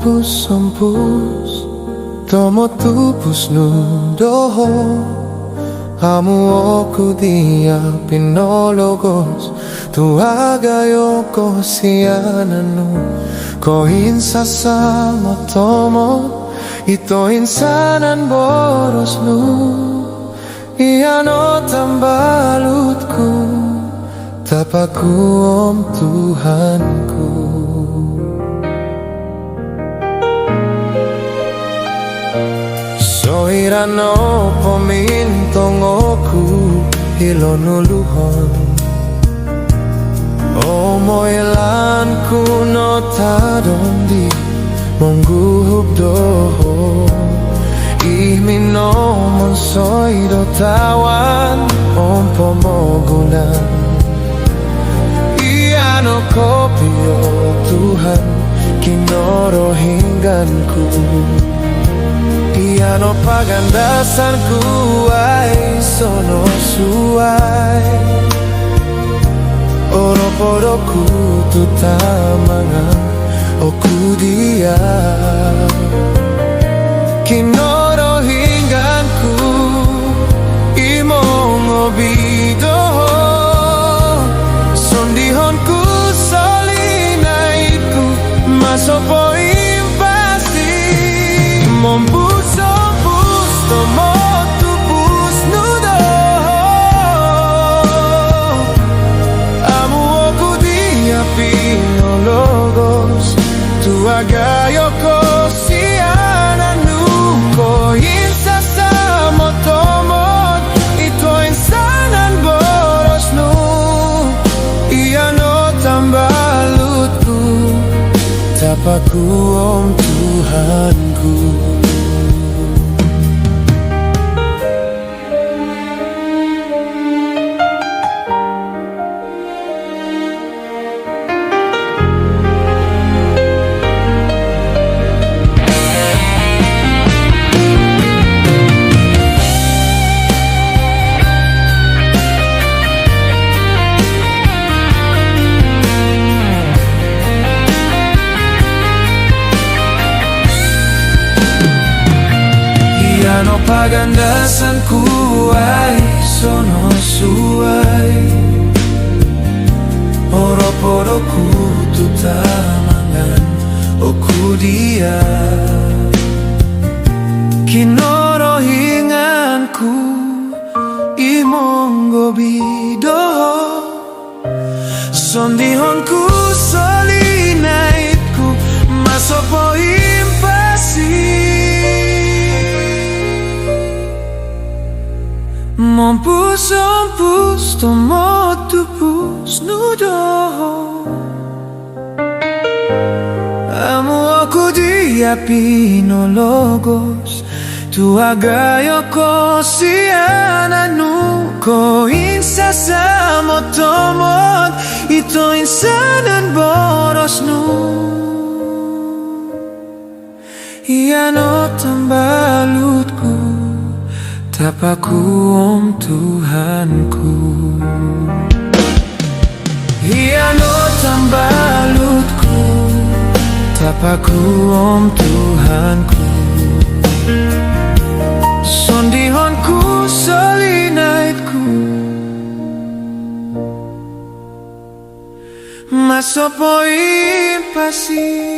ompus tomo tupus nudoho amu oku dia pinologos tu agayoko siananu ko insasamo tomo ito insanan borosnu iano tambalutku tapaku om Tuhanku. Soirano pomintong oku ilonuluhon omoilan kuno tadondi mongguhub doho ihmino monsoido tawan om pomogunan iano kopio Tuhan kinoro hingganku iano pagandasanku ay sono suai oro poroku tutamangan oku dia kinoro hingganku imong obido sondihonku solinaiku masopo impasi mompus-ompus tomo tupus nudo amu oku dia pinologos tu agayoko siananu ko insasamo tomot ito insanan borosnu iano tambalutku tapaku om Tuhanku. Iano pagandasanku ay sono suai oro-poroku tutamangan oku dia kinoro hinganku imonggo bido sondihonku solinaitku masopo impasi mompus-ompus tomo tupus nudo amu oku dia pinologos tu agayoko siananu ko insasamo tomot ito insanan borosnu iano tambalutku tapaku om Tuhanku iano tambalutku tapaku om Tuhanku sondihonku solinaitku masopo impasi